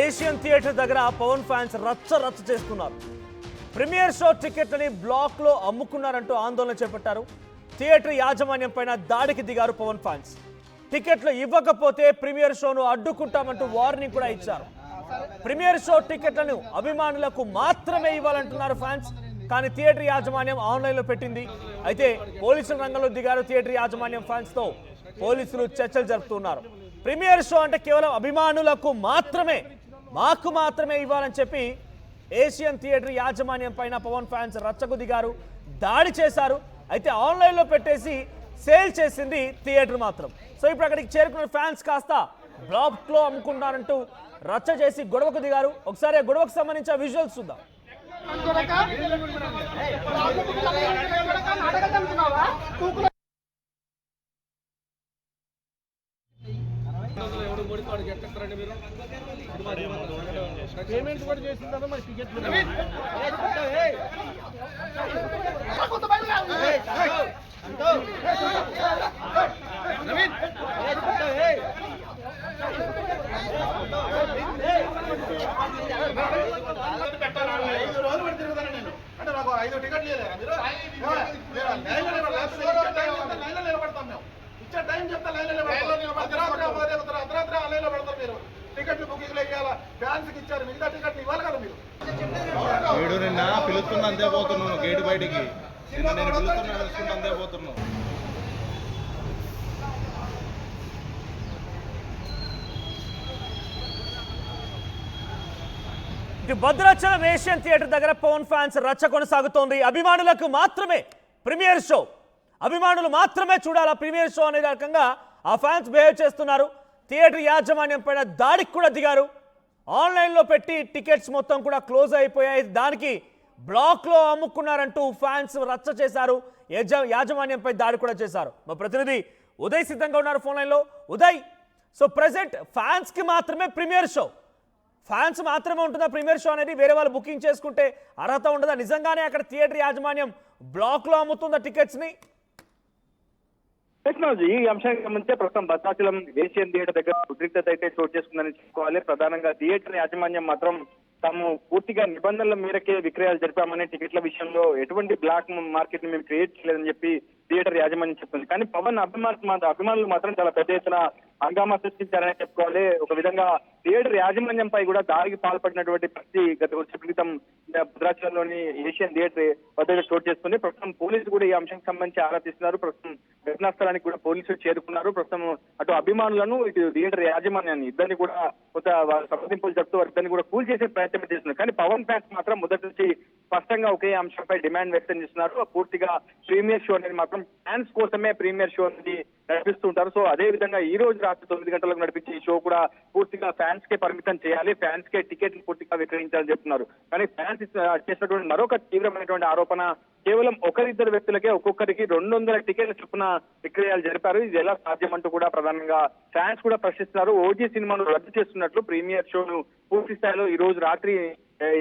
Asian theatre దగ్గర Pawan fans రచ్చ చేస్తున్నారు. ప్రీమియర్ షో టికెట్లని బ్లాక్ లో అమ్ముకున్నారంటూ ఆందోళన చేపట్టారు. థియేటర్ యాజమాన్యం పైన దాడికి దిగారు పవన్ ఫ్యాన్స్. టికెట్లు ఇవ్వకపోతే ప్రీమియర్ షోను అడ్డుకుంటామంటూ వార్నింగ్ కూడా ఇచ్చారు. ప్రీమియర్ షో టికెట్లను అభిమానులకు మాత్రమే ఇవ్వాలంటున్నారు ఫ్యాన్స్. కానీ థియేటర్ యాజమాన్యం ఆన్లైన్లో పెట్టింది. అయితే పోలీసుల రంగంలో దిగారు థియేటర్ యాజమాన్యం. ఫ్యాన్స్ తో పోలీసులు చర్చలు జరుపుతున్నారు. ప్రీమియర్ షో అంటే కేవలం అభిమానులకు మాత్రమే, మాకు మాత్రమే ఇవ్వాలని చెప్పి ఏషియన్ థియేటర్ యాజమాన్యం పైన పవన్ ఫ్యాన్స్ రచ్చకు దిగారు, దాడి చేశారు. అయితే ఆన్లైన్లో పెట్టేసి సేల్ చేసింది థియేటర్ మాత్రం. సో ఇప్పుడు అక్కడికి చేరుకున్న ఫ్యాన్స్ కాస్త బ్లాక్ లో అమ్ముకుంటారంటూ రచ్చ చేసి గొడవకు దిగారు. ఒకసారి ఆ గొడవకు సంబంధించిన విజువల్స్ చూద్దాం. పేమెంట్ కూడా చేసిందా మరి టికెట్ అంటే నాకు 5 టికెట్లు నిలబడతాం మేము. ఇచ్చే టైం చెప్తా లైన్లో అర్ధరాత్రి ఆ లైన్లో పడతారు మీరు. టికెట్లు బుకింగ్లు వేయాలా, ఫ్యాన్స్కి ఇచ్చారు, మిగతా టికెట్లు ఇవ్వాలి కదా మీరు. వీడు నిన్న పిలుస్తున్నా అంతే పోతున్నాను గేటు బయటికి, నిన్న నేను పిలుస్తున్నా అంతే పోతున్నాను. భద్రాచలం ఏషియన్ థియేటర్ దగ్గర పవన్ ఫ్యాన్స్ రచ్చ కొనసాగుతోంది. అభిమానులకు మాత్రమే ప్రీమియర్ షో, అభిమానులు మాత్రమే చూడాలా ప్రీమియర్ షో అనే రకంగా ఆ ఫ్యాన్స్ బిహేవ్ చేస్తున్నారు. థియేటర్ యాజమాన్యం పైన దాడికి కూడా దిగారు. ఆన్లైన్లో పెట్టి టికెట్స్ మొత్తం కూడా క్లోజ్ అయిపోయాయి. దానికి బ్లాక్లో అమ్ముకున్నారంటూ ఫ్యాన్స్ రచ్చ చేశారు. యాజమాన్యంపై దాడి కూడా చేశారు. మా ప్రతినిధి ఉదయ్ సిద్ధంగా ఉన్నారు ఫోన్ లైన్లో. ఉదయ్, సో ప్రెసెంట్ ఫ్యాన్స్కి మాత్రమే ప్రీమియర్ షో, ఫ్యాన్స్ మాత్రమే ఉంటుందా ప్రీమియర్ షో అనేది? వేరే వాళ్ళు బుకింగ్ చేసుకుంటే అర్హత ఉండదా? నిజంగానే అక్కడ థియేటర్ యాజమాన్యం బ్లాక్లో అమ్ముతుందా టికెట్స్ని? టెక్నాలజీ ఈ అంశానికి సంబంధించి ప్రస్తుతం భద్రాచలం ఏషియన్ థియేటర్ దగ్గర ఉద్రిక్తత అయితే చోటు చేసుకుందని చెప్పుకోవాలి. ప్రధానంగా థియేటర్ యాజమాన్యం మాత్రం తాము పూర్తిగా నిబంధనల మేరకే విక్రయాలు జరిపామని, టికెట్ల విషయంలో ఎటువంటి బ్లాక్ మార్కెట్ ని మేము క్రియేట్ చేయలేదని చెప్పి థియేటర్ యాజమాన్యం చెప్తుంది. కానీ పవన్ అభిమానులు మాత్రం చాలా పెద్ద ఎత్తున హంగామా సృష్టించారని చెప్పుకోవాలి. ఒక విధంగా థియేటర్ యాజమాన్యంపై కూడా దాడికి పాల్పడినటువంటి పరిస్థితి గత కొద్ది క్రితం భద్రాచలంలోని ఏషియన్ థియేటర్ వద్ద చోటు చేసుకుంది. ప్రస్తుతం పోలీసులు కూడా ఈ అంశానికి సంబంధించి ఆరా తీస్తున్నారు. ప్రస్తుతం ఘటనా స్థలానికి కూడా పోలీసులు చేరుకున్నారు. ప్రస్తుతం అటు అభిమానులను, ఇటు థియేటర్ యాజమాన్యాన్ని ఇద్దరిని కూడా కొంత సంప్రదింపులు జరుపుతూ ఇద్దరిని కూడా కూల్ చేసే ప్రయత్నం చేస్తున్నారు. కానీ పవన్ ఫ్యాన్స్ మాత్రం మొదటి నుంచి స్పష్టంగా ఒకే అంశంపై డిమాండ్ వ్యక్తం చేస్తున్నారు. పూర్తిగా ప్రీమియర్ షో అనేది మాత్రం ఫ్యాన్స్ కోసమే ప్రీమియర్ షో అనేది నడిపిస్తుంటారు. సో అదే విధంగా ఈ రోజు రాత్రి 9 గంటలకు నడిపించే ఈ షో కూడా పూర్తిగా ఫ్యాన్స్ కే పరిమితం చేయాలి, ఫ్యాన్స్ కే టికెట్లు పూర్తిగా విక్రయించాలని చెప్తున్నారు. కానీ ఫ్యాన్స్ చేసినటువంటి మరొక తీవ్రమైనటువంటి ఆరోపణ, కేవలం ఒకరిద్దరు వ్యక్తులకే ఒక్కొక్కరికి 200 టికెట్ల చొప్పున విక్రయాలు జరిపారు. ఇది ఎలా సాధ్యమంటూ కూడా ప్రధానంగా ఫ్యాన్స్ కూడా ప్రశ్నిస్తున్నారు. ఓజీ సినిమాను రద్దు చేస్తున్నట్లు ప్రీమియర్ షోను పూర్తి స్థాయిలో ఈ రోజు రాత్రి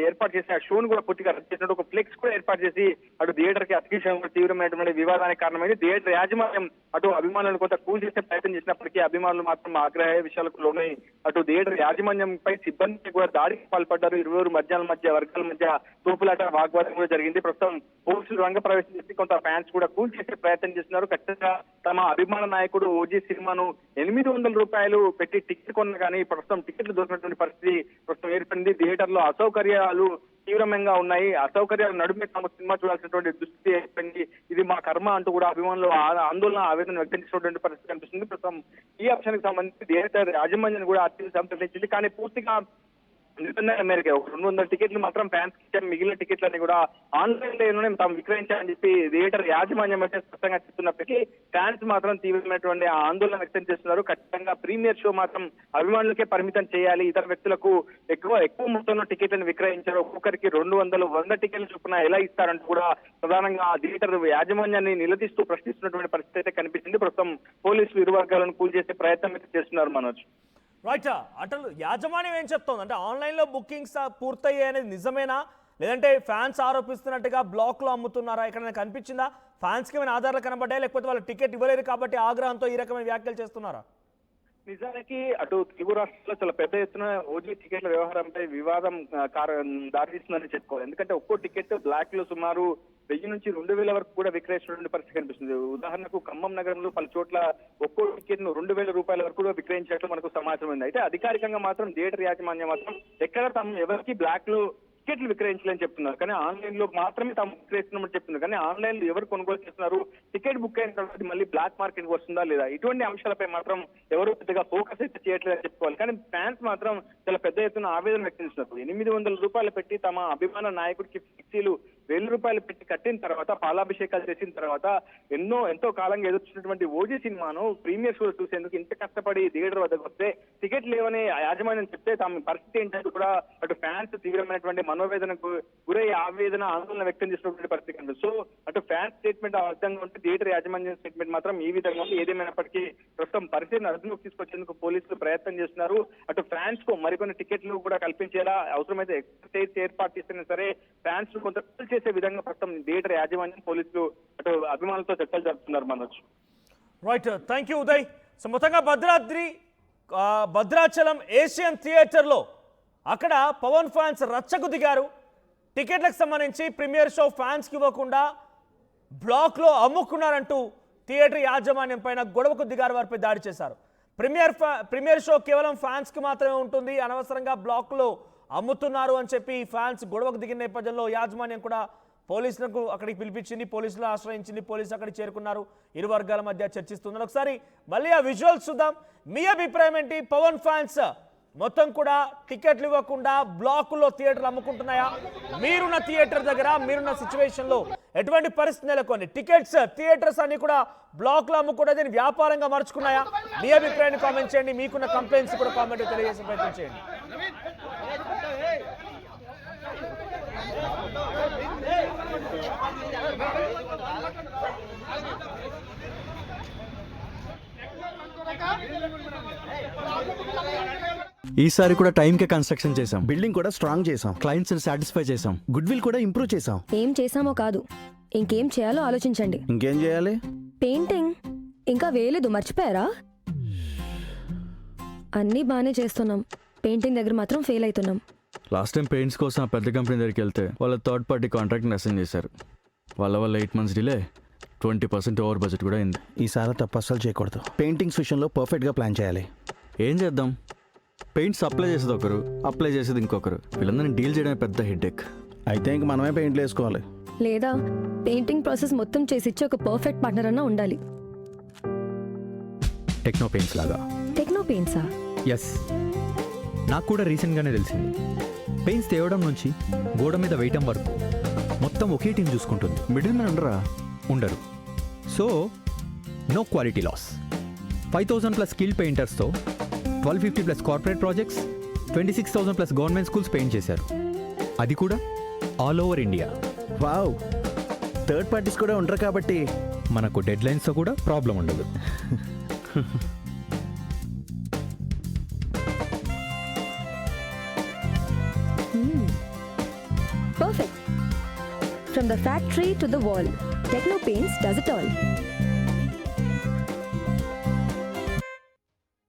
ఏర్పాటు చేసి ఆ షోను కూడా పూర్తిగా రద్దు చేసినట్టు ఒక ఫ్లెక్స్ కూడా ఏర్పాటు చేసి అటు థియేటర్ కి అతికించడం తీవ్రమైనటువంటి వివాదానికి కారణమైంది. థియేటర్ యాజమాన్యం అటు అభిమానులను కొంత కూల్ చేసే ప్రయత్నం చేసినప్పటికీ అభిమానులు మాత్రం ఆగ్రహ విషయాలకు లోనై అటు థియేటర్ యాజమాన్యంపై సిబ్బంది కూడా దాడికి పాల్పడ్డారు. ఇరువురు వర్గాల మధ్య తోపులాట, వాగ్వాదం కూడా జరిగింది. ప్రస్తుతం పోలీసులు రంగ ప్రవేశం చేసి కొంత ఫ్యాన్స్ కూడా కూల్ చేసే ప్రయత్నం చేస్తున్నారు. ఖచ్చితంగా తమ అభిమాన నాయకుడు ఓజీ సినిమాను 800 రూపాయలు పెట్టి టికెట్ కొన్న కానీ ప్రస్తుతం టికెట్లు దొరికినటువంటి పరిస్థితి ప్రస్తుతం ఏర్పడింది. థియేటర్ లో అసౌకర్యాలు తీవ్రంగా ఉన్నాయి. అసౌకర్యాల నడుమే తమ సినిమా చూడాల్సినటువంటి దుస్థితి ఏర్పడింది. ఇది మా కర్మ అంటూ కూడా అభిమానులు ఆందోళన, ఆవేదన వ్యక్తం చేసినటువంటి పరిస్థితి కనిపిస్తుంది. ప్రస్తుతం ఈ అంశానికి సంబంధించి థియేటర్ యాజమాన్యాన్ని కూడా అత్యంత సంప్రదించింది. కానీ పూర్తిగా నిబంధనల మేరకు 200 టికెట్లు మాత్రం ఫ్యాన్స్ ఇచ్చారు. మిగిలిన టికెట్లని కూడా ఆన్లైన్ లోనే తాము విక్రయించాలని చెప్పి థియేటర్ యాజమాన్యం అయితే స్పష్టంగా చెప్తున్నప్పటికీ ఫ్యాన్స్ మాత్రం తీవ్రమైనటువంటి ఆందోళన వ్యక్తం చేస్తున్నారు. ఖచ్చితంగా ప్రీమియర్ షో మాత్రం అభిమానులకే పరిమితం చేయాలి, ఇతర వ్యక్తులకు ఎక్కువ మొత్తంలో టికెట్లను విక్రయించారు, ఒక్కొక్కరికి 200 టికెట్లు చొప్పున ఎలా ఇస్తారంటూ కూడా ప్రధానంగా థియేటర్ యాజమాన్యాన్ని నిలదీస్తూ ప్రశ్నిస్తున్నటువంటి పరిస్థితి అయితే కనిపించింది. ప్రస్తుతం పోలీసులు ఇరు వర్గాలను కూల్ చేసే ప్రయత్నం అయితే చేస్తున్నారు. మనోజ్, రైట్, అటలు యాజమాన్యం ఏం చెప్తోంది అంటే ఆన్లైన్లో బుకింగ్స్ పూర్తయ్యాయి అనేది నిజమేనా, లేదంటే ఫ్యాన్స్ ఆరోపిస్తున్నట్టుగా బ్లాక్లో అమ్ముతున్నారా? ఎక్కడైనా కనిపించిందా? ఫ్యాన్స్కి ఏమైనా ఆధారాలు కనబడ్డాయా, లేకపోతే వాళ్ళు టికెట్ ఇవ్వలేరు కాబట్టి ఆగ్రహంతో ఈ రకమైన వ్యాఖ్యలు చేస్తున్నారా? నిజానికి అటు తెలుగు రాష్ట్రాల్లో చాలా పెద్ద ఎత్తున ఓజీ టికెట్ల వ్యవహారంపై వివాదం దారితీస్తుందని చెప్పుకోవాలి. ఎందుకంటే ఒక్కో టికెట్ బ్లాక్ లో సుమారు 1000 నుంచి 2000 వరకు కూడా విక్రయిస్తున్న పరిస్థితి కనిపిస్తుంది. ఉదాహరణకు ఖమ్మం నగరంలో పలు చోట్ల ఒక్కో టికెట్ ను 2000 రూపాయల వరకు కూడా విక్రయించినట్లు మనకు సమాచారం ఉంది. అయితే అధికారికంగా మాత్రం థియేటర్ యాజమాన్యం మాత్రం ఎక్కడ తాము ఎవరికి బ్లాక్ లో టికెట్లు విక్రయించాలని చెప్తున్నారు, కానీ ఆన్లైన్ లో మాత్రమే తాము విక్రయిస్తున్నామని చెప్తున్నారు. కానీ ఆన్లైన్ లో ఎవరు కొనుగోలు చేస్తున్నారు, టికెట్ బుక్ అయిన తర్వాత మళ్ళీ బ్లాక్ మార్కెట్ వస్తుందా లేదా, ఇటువంటి అంశాలపై మాత్రం ఎవరు పెద్దగా ఫోకస్ అయితే చేయట్లేదని చెప్పుకోవాలి. కానీ ఫ్యాన్స్ మాత్రం చాలా పెద్ద ఎత్తున ఆవేదన వ్యక్తం చేస్తున్నారు. 800 రూపాయలు పెట్టి తమ అభిమాన నాయకుడికి ఫ్లెక్సీలు 1000 రూపాయలు పెట్టి కట్టిన తర్వాత పాలాభిషేకాలు చేసిన తర్వాత ఎంతో కాలంగా ఎదుర్కొన్నటువంటి ఓజీ సినిమాను ప్రీమియర్ షో చూసేందుకు ఇంత కష్టపడి థియేటర్ వద్దకు వస్తే టికెట్ లేవని యాజమాన్యం చెప్తే తమ పరిస్థితి ఏంటంటే కూడా అటు ఫ్యాన్స్ తీవ్రమైనటువంటి మనోవేదనకు గురై ఆవేదన ఆందోళన వ్యక్తం చేసినటువంటి పరిస్థితి కనిపిస్తుంది. సో అటు ఫ్యాన్స్ స్టేట్మెంట్ ఆ విధంగా ఉంటే థియేటర్ యాజమాన్యం స్టేట్మెంట్ మాత్రం ఈ విధంగా ఉంది. ఏదేమైనప్పటికీ ప్రస్తుతం పరిస్థితిని అదుపులోకి తీసుకొచ్చేందుకు పోలీసులు ప్రయత్నం చేస్తున్నారు. అటు ఫ్యాన్స్ కు మరికొన్ని టికెట్లు కూడా కల్పించేలా అవసరమైతే ఎక్సైజ్ ఏర్పాటు చేసినా సరే ఫ్యాన్స్ కొంత చేసే విధంగా ప్రస్తుతం థియేటర్ యాజమాన్యం పోలీసులు అటు అభిమానులతో చర్చలు జరుపుతున్నారు. Manoj. Right, thank you Uday. So మొత్తంగా భద్రాచలం ఏషియన్ థియేటర్లో అక్కడ పవన్ ఫ్యాన్స్ రచ్చకు దిగారు. టికెట్లకు సంబంధించి ప్రీమియర్ షో ఫ్యాన్స్కి ఇవ్వకుండా బ్లాక్లో అమ్ముకున్నారంటూ థియేటర్ యాజమాన్యం పైన గొడవకు దిగారు, వారిపై దాడి చేశారు. ప్రీమియర్ షో కేవలం ఫ్యాన్స్కి మాత్రమే ఉంటుంది, అనవసరంగా బ్లాక్లో అమ్ముతున్నారు అని చెప్పి ఫ్యాన్స్ గొడవకు దిగిన నేపథ్యంలో యాజమాన్యం కూడా పోలీసులకు అక్కడికి పిలిపించింది, పోలీసులు ఆశ్రయించింది, పోలీసులు అక్కడికి చేరుకున్నారు, ఇరు వర్గాల మధ్య చర్చిస్తున్నారు. ఒకసారి మళ్ళీ ఆ విజువల్స్ చూద్దాం. మీ అభిప్రాయం ఏంటి? పవన్ ఫ్యాన్స్ మొత్తం కూడా టికెట్లు ఇవ్వకుండా బ్లాకుల్లో థియేటర్లు అమ్ముకుంటున్నాయా? మీరున్న థియేటర్ దగ్గర మీరున్న సిచ్యువేషన్లో ఎటువంటి పరిస్థితి నెలకొంది? టికెట్స్ థియేటర్స్ అన్ని కూడా బ్లాక్లో అమ్ముకోవడం వ్యాపారంగా మార్చుకున్నాయా? మీ అభిప్రాయాన్ని కామెంట్ చేయండి. మీకున్న కంప్లైంట్స్ కూడా కామెంట్ తెలియజేసే ప్రయత్నం చేయండి. ఈసారి కూడా టైంకే కన్స్ట్రక్షన్ చేసాం, బిల్డింగ్ కూడా స్ట్రాంగ్ చేసాం, క్లయింట్స్ ని సాటిస్ఫై చేసాం, గుడ్ విల్ కూడా ఇంప్రూవ్ చేసాం. ఏం చేసామో కాదు, ఇంకేం చేయాలో ఆలోచించండి. ఇంకేం చేయాలి? పెయింటింగ్ ఇంకా వేయలేదు, మర్చిపోయారా? అన్నీ బాగానే చేస్తున్నాం, పెయింటింగ్ దగ్గర మాత్రం ఫెయిల్ అవుతున్నాం. లాస్ట్ టైం పెయింట్స్ కోసం ఆ పెద్ద కంపెనీ దగ్గరికి వెళ్తే వాళ్ళ థర్డ్ పార్టీ కాంట్రాక్ట్ని అసైన్ చేశారు. వాళ్ళ 8 months డిలే, 20% ఓవర్ బడ్జెట్ కూడా అయింది. ఈసారి తప్పు అస్సలు చేయకూడదు. పెయింటింగ్స్ విషయంలో పర్ఫెక్ట్గా ప్లాన్ చేయాలి. ఏం చేద్దాం? పెయింట్స్ అప్లై చేసేది ఒకరు, అప్లై చేసేది ఇంకొకరు, వీళ్ళందరినీ డీల్ చేయడమే పెద్ద హెడ్ఏక్. అయితే ఇంక మనమే పెయింట్లు వేసుకోవాలి. లేదా పెయింటింగ్ ప్రాసెస్ మొత్తం చేసిచ్చి ఒక పర్ఫెక్ట్ పార్ట్నర్ అన్నా ఉండాలి. టెక్నో పెయింట్స్ లాగా. టెక్నో పెయింట్సా? ఎస్, నాకు కూడా రీసెంట్గానే తెలిసింది. పెయింట్స్ తేవడం నుంచి గోడ మీద వేయటం వరకు మొత్తం ఒకే టీం చూసుకుంటుంది. మిడిల్ మ్యాన్ ఉండరు. So no quality loss. 5000+ skill పెయింటర్స్తో 1250+ corporate projects, 26,000+ government schools paint చేశారు. అది కూడా all over India. Wow, third parties కూడా ఉంటారు కాబట్టి మనకు డెడ్ లైన్స్తో కూడా ప్రాబ్లం ఉండదు. Perfect. From the factory to the wall, Techno Paints does it all.